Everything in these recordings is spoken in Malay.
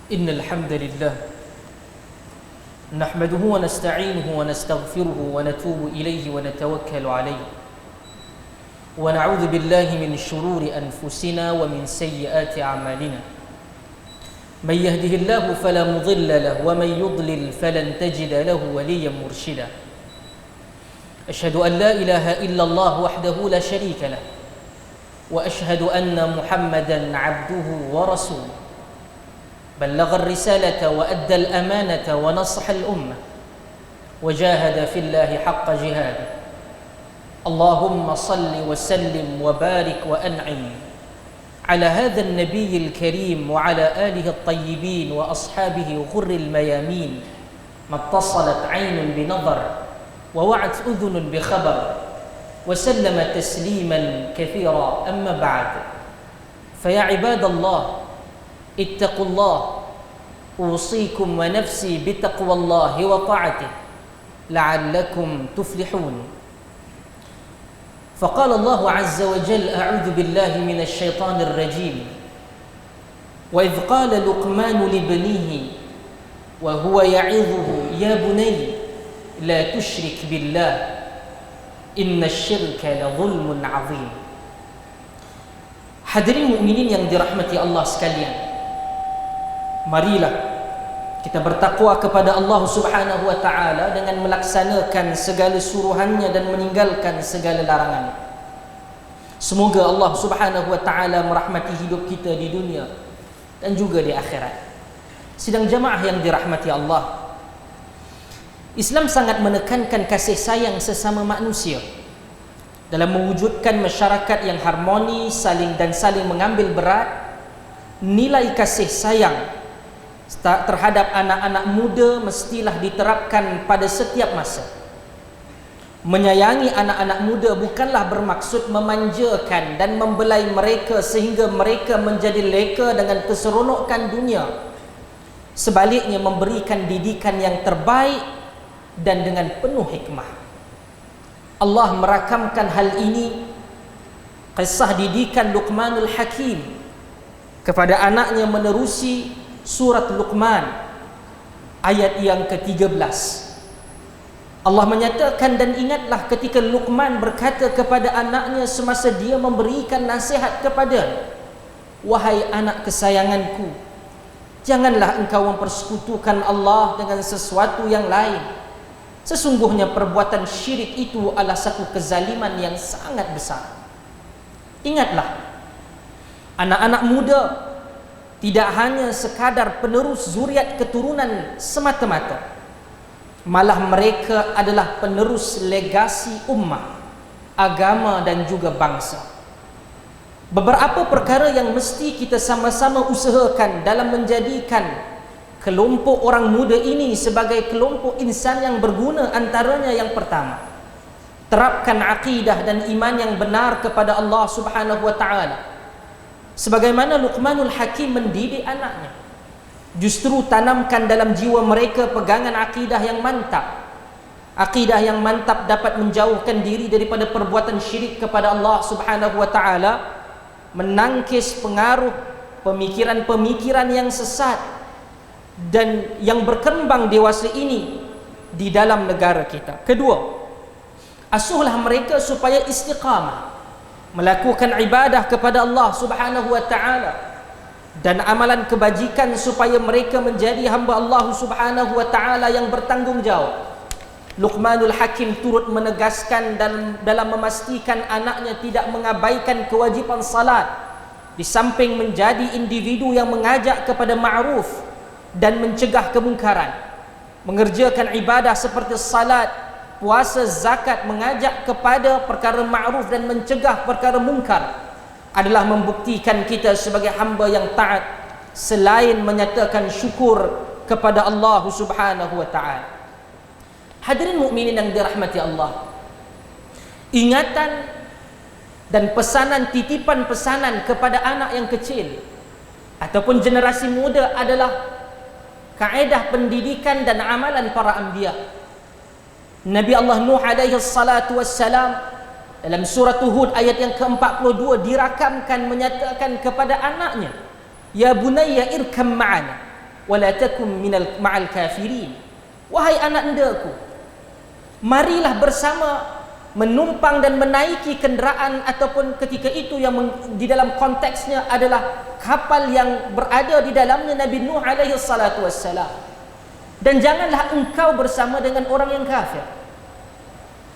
إن الحمد لله نحمده ونستعينه ونستغفره ونتوب إليه ونتوكل عليه ونعوذ بالله من شرور أنفسنا ومن سيئات أعمالنا من يهده الله فلا مضل له ومن يضلل فلن تجد له وليا مرشدا أشهد أن لا إله إلا الله وحده لا شريك له وأشهد أن محمدا عبده ورسوله بلغ الرسالة وأدى الأمانة ونصح الأمة وجاهد في الله حق جهاده اللهم صل وسلم وبارك وأنعم على هذا النبي الكريم وعلى آله الطيبين وأصحابه غر الميامين ما اتصلت عين بنظر ووعت أذن بخبر وسلم تسليما كثيرا أما بعد فيا عباد الله اتقوا الله أوصيكم ونفسي بتقوى الله وطاعته لعلكم تفلحون فقال الله عز وجل أعوذ بالله من الشيطان الرجيم وإذ قال لقمان لابنه وهو يعظه يا بني لا تشرك بالله إن الشرك لظلم عظيم. Hadirin mukminin yang dirahmati Allah sekalian, marilah kita bertakwa kepada Allah Subhanahu wa taala dengan melaksanakan segala suruhannya dan meninggalkan segala larangannya. Semoga Allah Subhanahu wa taala merahmati hidup kita di dunia dan juga di akhirat. Sidang jamaah yang dirahmati Allah, Islam sangat menekankan kasih sayang sesama manusia dalam mewujudkan masyarakat yang harmoni, saling mengambil berat. Nilai kasih sayang terhadap anak-anak muda mestilah diterapkan pada setiap masa. Menyayangi anak-anak muda bukanlah bermaksud memanjakan dan membelai mereka sehingga mereka menjadi leka dengan keseronokan dunia. Sebaliknya, memberikan didikan yang terbaik dan dengan penuh hikmah. Allah merakamkan hal ini, kisah didikan Luqmanul Hakim kepada anaknya menerusi surat Luqman ayat yang ke-13. Allah menyatakan, dan ingatlah ketika Luqman berkata kepada anaknya semasa dia memberikan nasihat kepadanya, wahai anak kesayanganku, janganlah engkau mempersekutukan Allah dengan sesuatu yang lain. Sesungguhnya perbuatan syirik itu adalah satu kezaliman yang sangat besar. Ingatlah, anak-anak muda tidak hanya sekadar penerus zuriat keturunan semata-mata, malah mereka adalah penerus legasi ummah, agama dan juga bangsa. Beberapa perkara yang mesti kita sama-sama usahakan dalam menjadikan kelompok orang muda ini sebagai kelompok insan yang berguna. Antaranya yang pertama, terapkan akidah dan iman yang benar kepada Allah Subhanahu wa taala. Sebagaimana Luqmanul Hakim mendidik anaknya, justru tanamkan dalam jiwa mereka pegangan akidah yang mantap. Akidah yang mantap dapat menjauhkan diri daripada perbuatan syirik kepada Allah Subhanahu wa taala, menangkis pengaruh pemikiran-pemikiran yang sesat dan yang berkembang dewasa ini di dalam negara kita. Kedua, asuhlah mereka supaya istiqamah melakukan ibadah kepada Allah Subhanahu wa taala dan amalan kebajikan supaya mereka menjadi hamba Allah Subhanahu wa taala yang bertanggungjawab. Luqmanul Hakim turut menegaskan dalam memastikan anaknya tidak mengabaikan kewajipan salat, di samping menjadi individu yang mengajak kepada ma'ruf dan mencegah kemungkaran. Mengerjakan ibadah seperti salat, puasa, zakat, mengajak kepada perkara ma'ruf dan mencegah perkara mungkar adalah membuktikan kita sebagai hamba yang taat, selain menyatakan syukur kepada Allah Subhanahu wa taala. Hadirin mukminin yang dirahmati Allah, ingatan dan titipan pesanan kepada anak yang kecil ataupun generasi muda adalah kaedah pendidikan dan amalan para anbiya. Nabi Allah Nuh alaihi salatu wassalam dalam surah Hud ayat yang ke-42 dirakamkan menyatakan kepada anaknya, ya bunayya irkam ma'ana, wa la takum ma'al kafirin. Wahai anak endaku, marilah bersama menumpang dan menaiki kenderaan, ataupun ketika itu yang di dalam konteksnya adalah kapal yang berada di dalamnya Nabi Nuh alaihi salatu wassalam. Dan janganlah engkau bersama dengan orang yang kafir.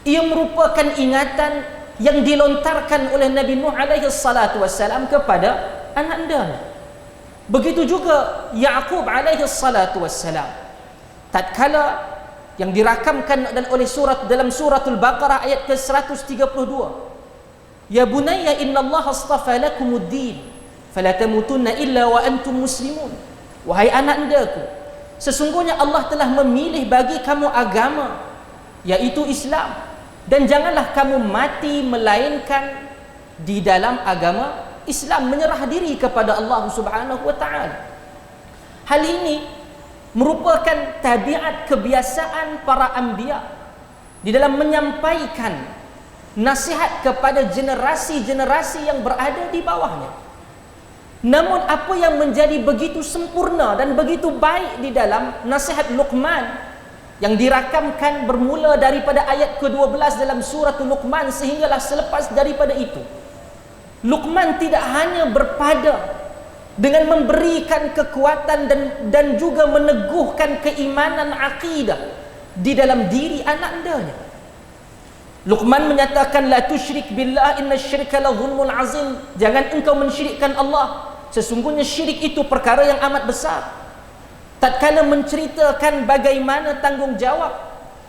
Ia merupakan ingatan yang dilontarkan oleh Nabi Nuh alaihi salatu wassalam kepada anak andanya. Begitu juga Yaqub alaihi salatu wassalam, tatkala yang dirakamkan oleh dalam suratul Baqarah ayat ke-132, ya bunayya innallaha astafa lakumuddin fala tamutunna illa wa antum muslimun. Wahai anak andaku, sesungguhnya Allah telah memilih bagi kamu agama, yaitu Islam, dan janganlah kamu mati melainkan di dalam agama Islam, menyerah diri kepada Allah Subhanahu wa taala. Hal ini merupakan tabiat kebiasaan para anbiya di dalam menyampaikan nasihat kepada generasi-generasi yang berada di bawahnya. Namun apa yang menjadi begitu sempurna dan begitu baik di dalam nasihat Luqman yang dirakamkan bermula daripada ayat ke-12 dalam surah Luqman sehinggalah selepas daripada itu, Luqman tidak hanya berpada dengan memberikan kekuatan dan juga meneguhkan keimanan akidah di dalam diri anak andanya. Luqman menyatakan, la tusyrik billah inna syirka la zulmun azim. Jangan engkau mensyirikkan Allah, sesungguhnya syirik itu perkara yang amat besar. Tatkala menceritakan bagaimana tanggungjawab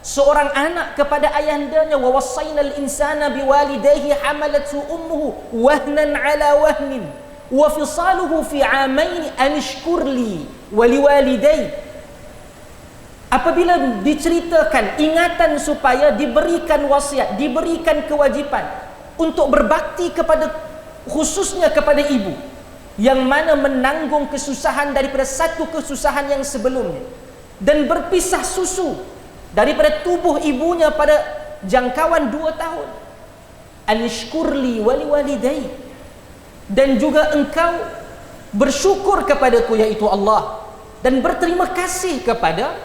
seorang anak kepada ayahandanya, wa wassaynal insana biwalidayhi hamalathu ummuhu wahnan ala wahnin wa fisaluhu fi 'amain an ishkur li wa liwalidayya. Apabila diceritakan ingatan supaya diberikan wasiat, diberikan kewajipan untuk berbakti kepada, khususnya kepada ibu yang mana menanggung kesusahan daripada satu kesusahan yang sebelumnya, dan berpisah susu daripada tubuh ibunya pada jangkauan 2 tahun. An ishkur li wa liwalidayya, dan juga engkau bersyukur kepadaku, yaitu Allah, dan berterima kasih kepada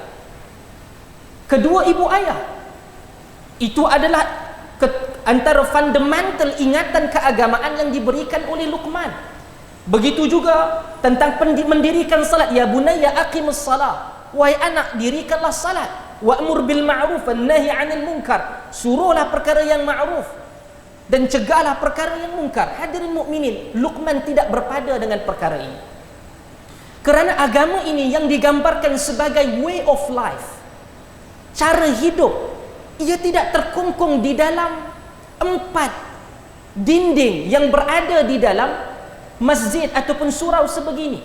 kedua ibu ayah. Itu adalah antara fundamental ingatan keagamaan yang diberikan oleh Luqman. Begitu juga tentang mendirikan salat, ya bunayya aqimus salat, wahai anak, dirikanlah salat, wa'mur bil ma'ruf wan nahi 'anil munkar, suruhlah perkara yang ma'ruf dan cegahlah perkara yang mungkar. Hadirin mukminin, Luqman tidak berpada dengan perkara ini, kerana agama ini yang digambarkan sebagai way of life, cara hidup, ia tidak terkungkung di dalam 4 dinding yang berada di dalam masjid ataupun surau sebegini.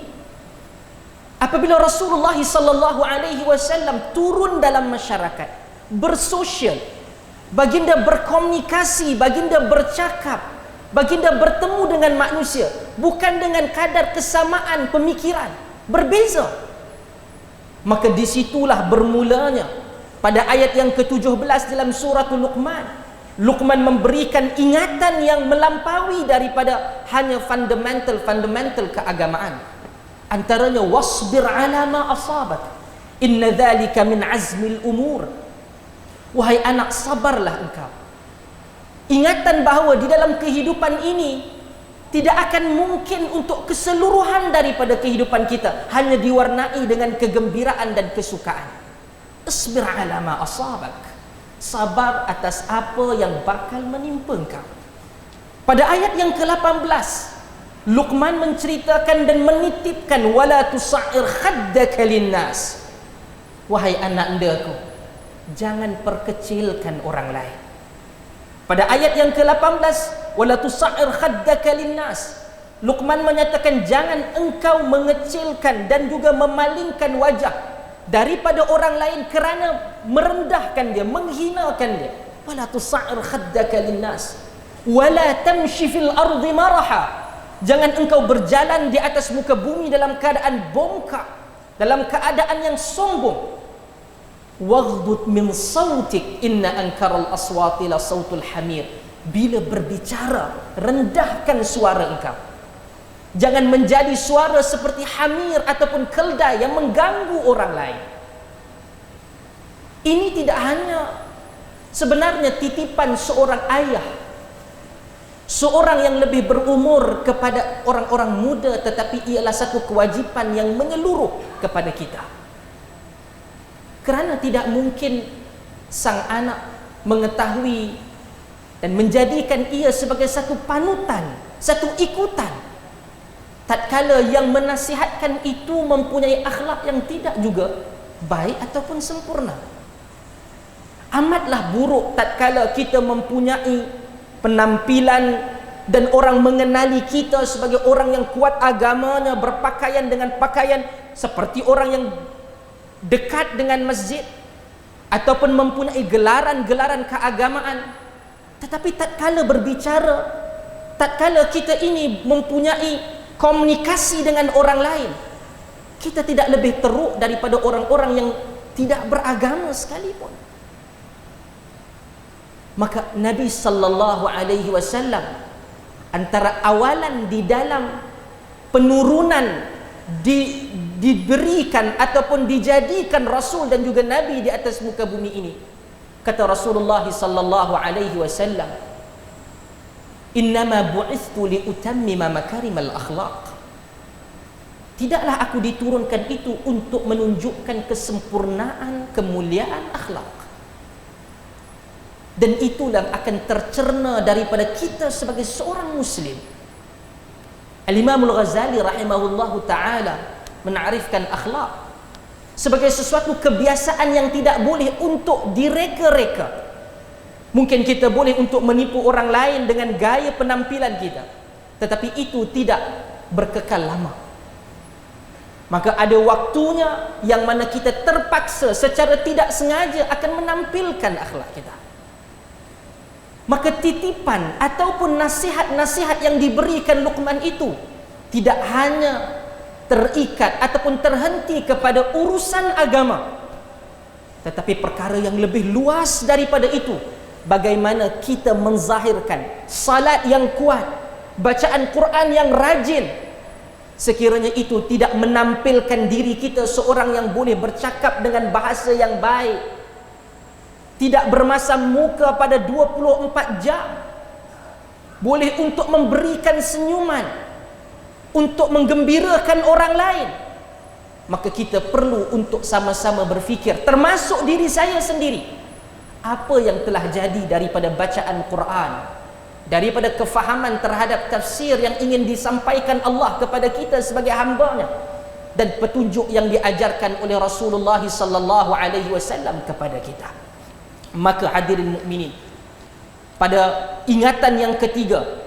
Apabila Rasulullah sallallahu alaihi wasallam turun dalam masyarakat, bersosial, baginda berkomunikasi, baginda bercakap, baginda bertemu dengan manusia, bukan dengan kadar kesamaan pemikiran, berbeza. Maka disitulah bermulanya pada ayat yang ke-17 dalam surah Luqman, Luqman memberikan ingatan yang melampaui daripada hanya fundamental keagamaan. Antaranya, wasbir ala ma asabak inna dhalika min azmil umur. Wahai anak, sabarlah engkau. Ingatan bahawa di dalam kehidupan ini tidak akan mungkin untuk keseluruhan daripada kehidupan kita hanya diwarnai dengan kegembiraan dan kesukaan. Isbir ala ma asabak, sabar atas apa yang bakal menimpa engkau. Pada ayat yang ke-18, Luqman menceritakan dan menitipkan, wala tusa'ir khaddaka linnas. Wahai anak andaku, jangan perkecilkan orang lain. Pada ayat yang ke-18, wala tusa'ir khaddaka linnas, Luqman menyatakan jangan engkau mengecilkan dan juga memalingkan wajah daripada orang lain kerana merendahkan dia, menghinakan dia. Wala tusa'ir khaddaka linnas wala tamshi fil ardi maraha. Jangan engkau berjalan di atas muka bumi dalam keadaan bongkak, dalam keadaan yang sombong. Waghdud min sautik inna ankaral aswati la sautul hamir. Bila berbicara, rendahkan suara engkau. Jangan menjadi suara seperti hamir ataupun keldai yang mengganggu orang lain. Ini tidak hanya sebenarnya titipan seorang ayah, seorang yang lebih berumur kepada orang-orang muda, tetapi ialah satu kewajipan yang menyeluruh kepada kita. Kerana tidak mungkin sang anak mengetahui dan menjadikan ia sebagai satu panutan, satu ikutan, tatkala yang menasihatkan itu mempunyai akhlak yang tidak juga baik ataupun sempurna. Amatlah buruk tatkala kita mempunyai penampilan dan orang mengenali kita sebagai orang yang kuat agamanya, berpakaian dengan pakaian seperti orang yang dekat dengan masjid ataupun mempunyai gelaran-gelaran keagamaan, tetapi tatkala berbicara, tatkala kita ini mempunyai komunikasi dengan orang lain, kita tidak lebih teruk daripada orang-orang yang tidak beragama sekalipun. Maka Nabi sallallahu alaihi wasallam antara awalan di dalam penurunan diberikan ataupun dijadikan Rasul dan juga Nabi di atas muka bumi ini, kata Rasulullah sallallahu alaihi wasallam, innama bu'ithtu liutammima makarimal akhlaq. Tidaklah aku diturunkan itu untuk menunjukkan kesempurnaan, kemuliaan akhlak. Dan itulah akan tercerna daripada kita sebagai seorang muslim. Al-Imam Al-Ghazali rahimahullahu ta'ala menarifkan akhlak sebagai sesuatu kebiasaan yang tidak boleh untuk direka-reka. Mungkin kita boleh untuk menipu orang lain dengan gaya penampilan kita, tetapi itu tidak berkekal lama. Maka ada waktunya yang mana kita terpaksa secara tidak sengaja akan menampilkan akhlak kita. Maka titipan ataupun nasihat-nasihat yang diberikan Luqman itu tidak hanya terikat ataupun terhenti kepada urusan agama, tetapi perkara yang lebih luas daripada itu. Bagaimana kita menzahirkan salat yang kuat, bacaan Quran yang rajin, sekiranya itu tidak menampilkan diri kita seorang yang boleh bercakap dengan bahasa yang baik, tidak bermasam muka pada 24 jam, boleh untuk memberikan senyuman, untuk menggembirakan orang lain, maka kita perlu untuk sama-sama berfikir, termasuk diri saya sendiri, apa yang telah jadi daripada bacaan Quran, daripada kefahaman terhadap tafsir yang ingin disampaikan Allah kepada kita sebagai hamba-Nya, dan petunjuk yang diajarkan oleh Rasulullah sallallahu alaihi wasallam kepada kita. Maka hadirin mukminin, pada ingatan yang ketiga,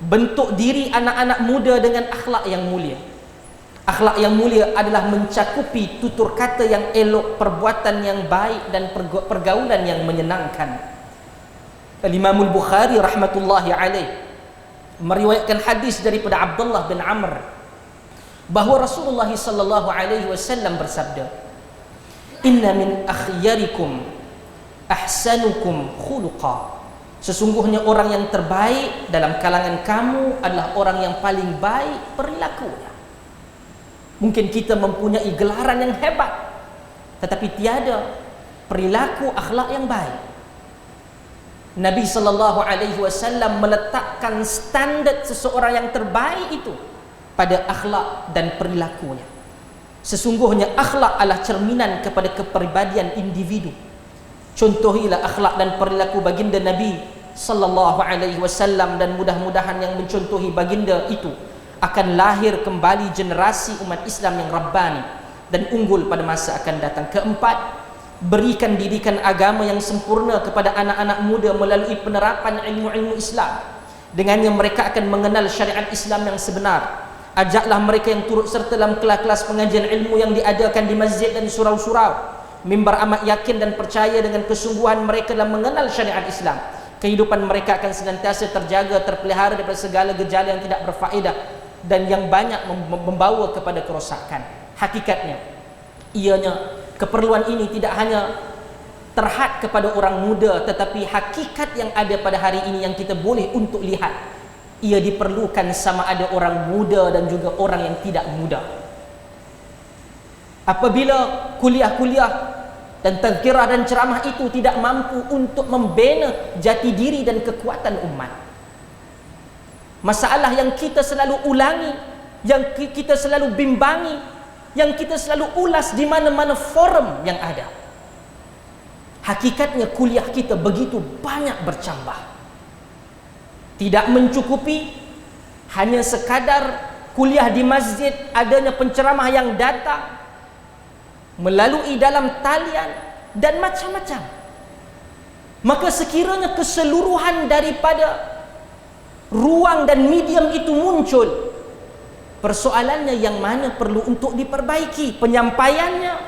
bentuk diri anak-anak muda dengan akhlak yang mulia. Akhlak yang mulia adalah mencakupi tutur kata yang elok, perbuatan yang baik, dan pergaulan yang menyenangkan. Al-Imam Al-Bukhari rahmatullahi alaih meriwayatkan hadis daripada Abdullah bin Amr bahawa Rasulullah sallallahu alaihi wasallam bersabda, "Inna min akhyarikum ahsanukum khuluqa." Sesungguhnya orang yang terbaik dalam kalangan kamu adalah orang yang paling baik perilakunya. Mungkin kita mempunyai gelaran yang hebat, tetapi tiada perilaku akhlak yang baik. Nabi sallallahu alaihi wasallam meletakkan standard seseorang yang terbaik itu pada akhlak dan perilakunya. Sesungguhnya akhlak adalah cerminan kepada kepribadian individu. Contohilah akhlak dan perilaku baginda Nabi sallallahu alaihi wasallam, dan mudah-mudahan yang mencontohi baginda itu akan lahir kembali generasi umat Islam yang rabbani dan unggul pada masa akan datang. Keempat, berikan didikan agama yang sempurna kepada anak-anak muda melalui penerapan ilmu-ilmu Islam. Dengannya mereka akan mengenal syariat Islam yang sebenar. Ajaklah mereka yang turut serta dalam kelas-kelas pengajian ilmu yang diadakan di masjid dan surau-surau. Mimbar amat yakin dan percaya dengan kesungguhan mereka dalam mengenal syariat Islam. Kehidupan mereka akan senantiasa terjaga, terpelihara daripada segala gejala yang tidak berfaedah dan yang banyak membawa kepada kerosakan. Hakikatnya, ianya keperluan ini tidak hanya terhad kepada orang muda, tetapi hakikat yang ada pada hari ini yang kita boleh untuk lihat ia diperlukan sama ada orang muda dan juga orang yang tidak muda. Apabila kuliah-kuliah dan tazkirah dan ceramah itu tidak mampu untuk membina jati diri dan kekuatan umat, masalah yang kita selalu ulangi, yang kita selalu bimbangi, yang kita selalu ulas di mana-mana forum yang ada, hakikatnya kuliah kita begitu banyak bercambah. Tidak mencukupi hanya sekadar kuliah di masjid, adanya penceramah yang datang melalui dalam talian dan macam-macam. Maka sekiranya keseluruhan daripada ruang dan medium itu muncul, persoalannya yang mana perlu untuk diperbaiki, penyampaiannya,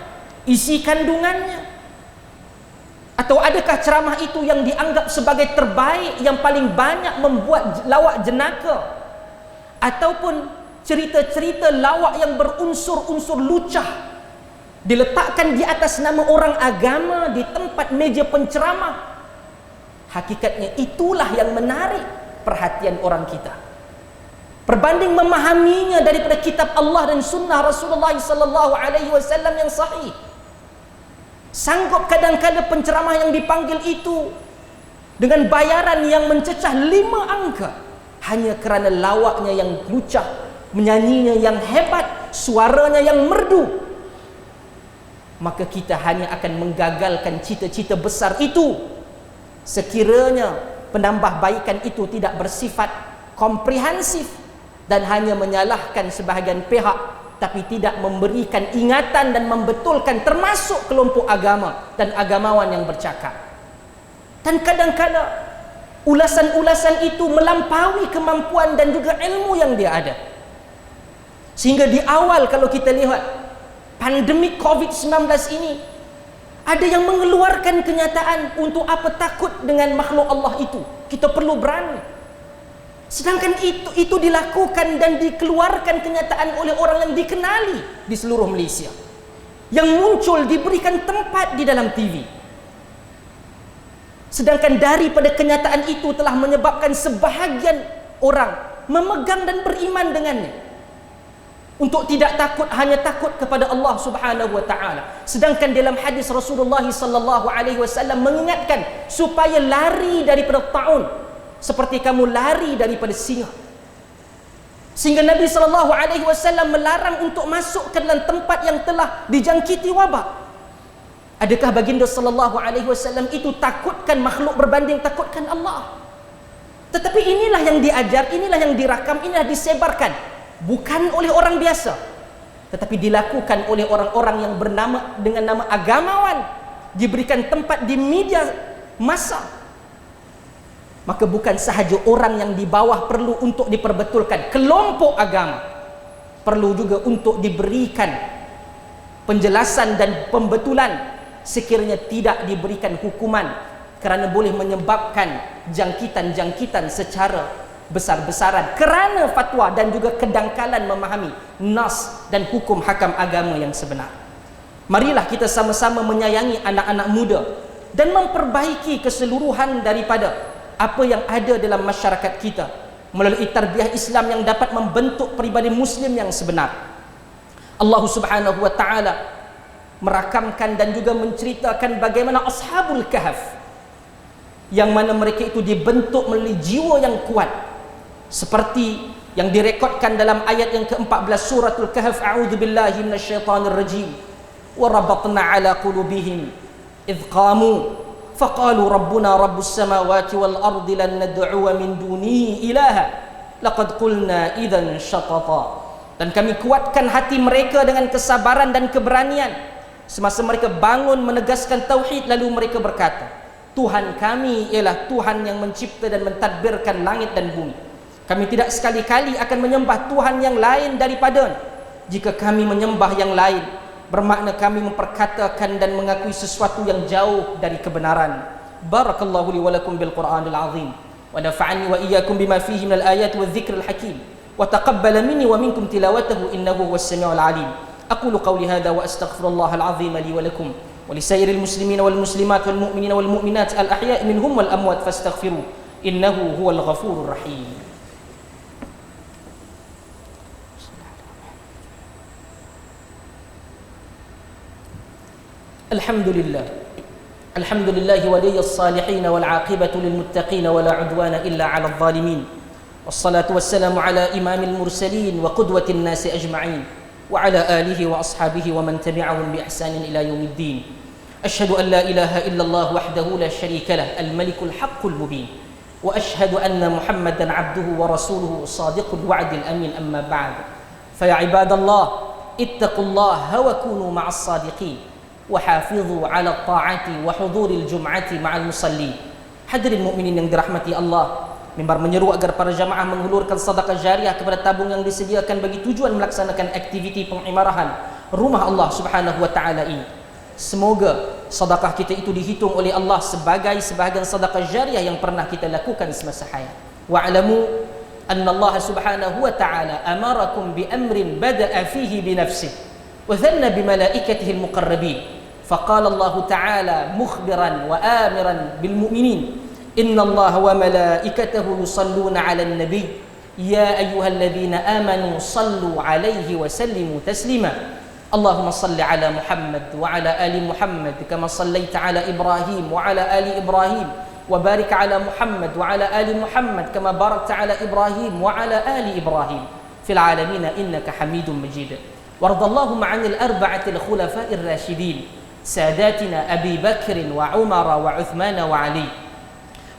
isi kandungannya, atau adakah ceramah itu yang dianggap sebagai terbaik, yang paling banyak membuat lawak jenaka, ataupun cerita-cerita lawak yang berunsur-unsur lucah diletakkan di atas nama orang agama di tempat meja penceramah. Hakikatnya itulah yang menarik perhatian orang kita, berbanding memahaminya daripada kitab Allah dan sunnah Rasulullah SAW yang sahih. Sanggup kadang-kadang penceramah yang dipanggil itu dengan bayaran yang mencecah 5 angka hanya kerana lawaknya yang lucah, menyanyinya yang hebat, suaranya yang merdu. Maka kita hanya akan menggagalkan cita-cita besar itu sekiranya penambahbaikan itu tidak bersifat komprehensif dan hanya menyalahkan sebahagian pihak, tapi tidak memberikan ingatan dan membetulkan, termasuk kelompok agama dan agamawan yang bercakap. Dan kadang-kadang ulasan-ulasan itu melampaui kemampuan dan juga ilmu yang dia ada. Sehingga di awal kalau kita lihat pandemik COVID-19 ini, ada yang mengeluarkan kenyataan untuk apa takut dengan makhluk Allah itu. Kita perlu berani. Sedangkan itu dilakukan dan dikeluarkan kenyataan oleh orang yang dikenali di seluruh Malaysia, yang muncul diberikan tempat di dalam TV. Sedangkan daripada kenyataan itu telah menyebabkan sebahagian orang memegang dan beriman dengannya, untuk tidak takut, hanya takut kepada Allah Subhanahu wa taala. Sedangkan dalam hadis Rasulullah sallallahu alaihi wasallam mengingatkan supaya lari daripada taun seperti kamu lari daripada singa. Sehingga Nabi sallallahu alaihi wasallam melarang untuk masuk ke dalam tempat yang telah dijangkiti wabak. Adakah baginda sallallahu alaihi wasallam itu takutkan makhluk berbanding takutkan Allah? Tetapi inilah yang diajar, inilah yang dirakam, inilah disebarkan, bukan oleh orang biasa, tetapi dilakukan oleh orang-orang yang bernama dengan nama agamawan, diberikan tempat di media massa. Maka bukan sahaja orang yang di bawah perlu untuk diperbetulkan, kelompok agama perlu juga untuk diberikan penjelasan dan pembetulan sekiranya tidak diberikan hukuman, kerana boleh menyebabkan jangkitan-jangkitan secara besar-besaran kerana fatwa dan juga kedangkalan memahami nas dan hukum hakam agama yang sebenar. Marilah kita sama-sama menyayangi anak-anak muda dan memperbaiki keseluruhan daripada apa yang ada dalam masyarakat kita melalui tarbiyah Islam yang dapat membentuk peribadi muslim yang sebenar. Allah Subhanahu wa taala merakamkan dan juga menceritakan bagaimana Ashabul Kahf, yang mana mereka itu dibentuk melalui jiwa yang kuat, seperti yang direkodkan dalam ayat yang ke-14 suratul Kahf, a'udzubillahi minasyaitonir rajim, wa rabatna ala qulubihim idh qamu faqalu rabbuna rabbus samawati wal ardi lan nad'uwa min dunihi ilaha laqad qulna idzan syatata. Dan kami kuatkan hati mereka dengan kesabaran dan keberanian semasa mereka bangun menegaskan tauhid, lalu mereka berkata, Tuhan kami ialah Tuhan yang mencipta dan mentadbirkan langit dan bumi. Kami tidak sekali-kali akan menyembah Tuhan yang lain daripada. Jika kami menyembah yang lain, bermakna kami memperkatakan dan mengakui sesuatu yang jauh dari kebenaran. Barakallahu li wa lakum bil Qur'anil azim wa nafa'ani wa iyyakum bima fihi minal ayati wadh-dhikril hakim wa taqabbala minni wa minkum tilawatahu innahu huwas samiul alim. Aqulu qawli hadha wa astaghfirullahal azim li wa lakum wa li sairil muslimina wal muslimat wal mu'minina wal mu'minat al ahya'i minhum wal amwat fastaghfiruh innahu huwal ghafurur rahim. الحمد لله ولي الصالحين والعاقبة للمتقين ولا عدوان إلا على الظالمين، والصلاة والسلام على إمام المرسلين وقدوة الناس أجمعين وعلى آله وأصحابه ومن تبعهم بإحسان إلى يوم الدين. أشهد أن لا إله إلا الله وحده لا شريك له الملك الحق المبين، وأشهد أن محمدا عبده ورسوله صادق الوعد الأمين. أما بعد، فيا عباد الله اتقوا الله وكونوا مع الصادقين وحافظوا على الطاعة وحضور الجمعة مع المصلين. Hadirin mukminin yang dirahmati Allah, mimbar menyeru agar para jamaah menghulurkan sedekah jariah kepada tabung yang disediakan bagi tujuan melaksanakan aktiviti pengimarahan rumah Allah Subhanahu wa taala ini. Semoga sedekah kita itu dihitung oleh Allah sebagai sebahagian sedekah jariah yang pernah kita lakukan semasa hayat. Wa'lamu أن الله سبحانه وتعالى أمركم بأمر بدأ فيه بنفسه وثنى بملائكته المقربين، فقال الله تعالى مخبرا وآمرا بالمؤمنين: إن الله وملائكته يصلون على النبي يا أيها الذين آمنوا صلوا عليه وسلموا تسليما. اللهم صل على محمد وعلى آل محمد كما صليت على إبراهيم وعلى آل إبراهيم وبارك على محمد وعلى آل محمد كما باركت على إبراهيم وعلى آل إبراهيم في العالمين إنك حميد مجيد. وارض اللهم عن الأربعة الخلفاء الراشدين ساداتنا أبي بكر وعمر وعثمان وعلي،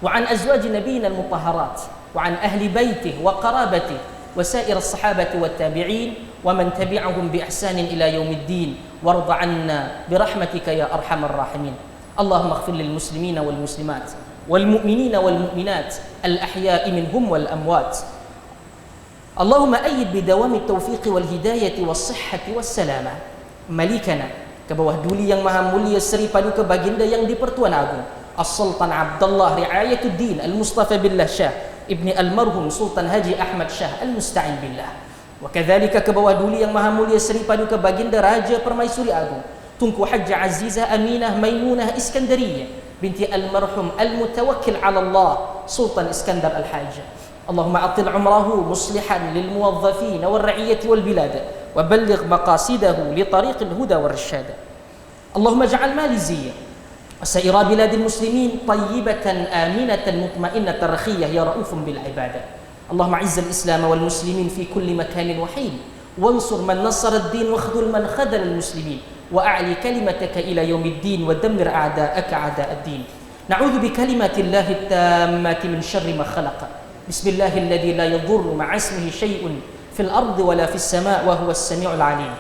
وعن أزواج نبينا المطهرات، وعن أهل بيته وقرابته وسائر الصحابة والتابعين ومن تبعهم بإحسان إلى يوم الدين. وارض عنا برحمتك يا أرحم الراحمين. اللهم اغفر للمسلمين والمسلمات والمؤمنين والمؤمنات الأحياء منهم والأموات. اللهم أيد بدوام التوفيق والهداية والصحة والسلامة ملكنا ke bawah duli yang maha mulia Seri Paduka Baginda yang di-Pertuan Agung As-Sultan Abdullah Riayatuddin Al-Mustafa Billah Shah Ibni Al-Marhum Sultan Haji Ahmad Shah Al-Musta'in Billah. Wa kadzalika ke bawah duli yang maha mulia Seri Paduka Baginda Raja Permaisuri Agung Tunku Hajjah Azizah Aminah Maimunah Iskandariyah binti Al-Marhum Al-Mutawakkil ala Allah Sultan Iskandar Al-Hajj. Allahumma atil umrahu muslihan lil muwazzafin wal ra'iyati wal bilad wa balligh maqasidahu li tariqil huda war rashad. Allahumma ij'al maliziyya wa sa'ira biladil muslimin tayyibatan aminatan mutma'innatan rakhiyah ya raufun bil ibadah. Allahumma izzil islam wal muslimin fi kulli makanin wa hin wansur man nassara ad-din wa khudhul man khadhala al muslimin وأعلي كلمتك إلى يوم الدين ودمر أعداءك أعداء الدين. نعوذ بكلمات الله التامات من شر ما خلق. بسم الله الذي لا يضر مع اسمه شيء في الأرض ولا في السماء وهو السميع العليم.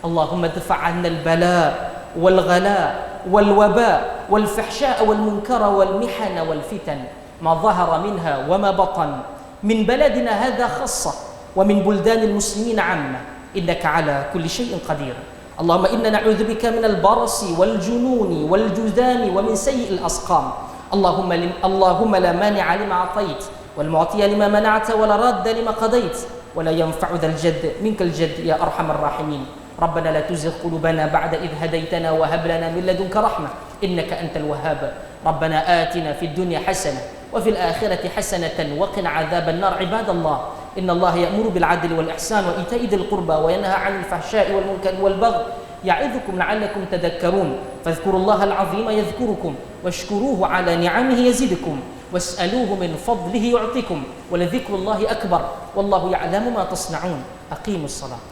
اللهم ادفع عنا البلاء والغلاء والوباء والفحشاء والمنكر والمحن والفتن ما ظهر منها وما بطن من بلدنا هذا خاصة ومن بلدان المسلمين عامة، إنك على كل شيء قدير. اللهم إنا نعوذ بك من البرص والجنون والجذام ومن سيء الأسقام. اللهم لا مانع لما أعطيت والمعطي لما منعت ولا راد لما قضيت ولا ينفع ذا الجد منك الجد يا أرحم الراحمين. ربنا لا تزغ قلوبنا بعد إذ هديتنا وهب لنا من لدنك رحمة إنك أنت الوهاب. ربنا آتنا في الدنيا حسنة وفي الآخرة حسنة وقنا عذاب النار. عباد الله إن الله يأمر بالعدل والإحسان وإيتاء ذي القربى وينهى عن الفحشاء والمنكر والبغي يعظكم لعلكم تذكرون. فاذكروا الله العظيم يذكركم واشكروه على نعمه يزدكم واسألوه من فضله يعطكم ولذكر الله أكبر والله يعلم ما تصنعون. أقيموا الصلاة.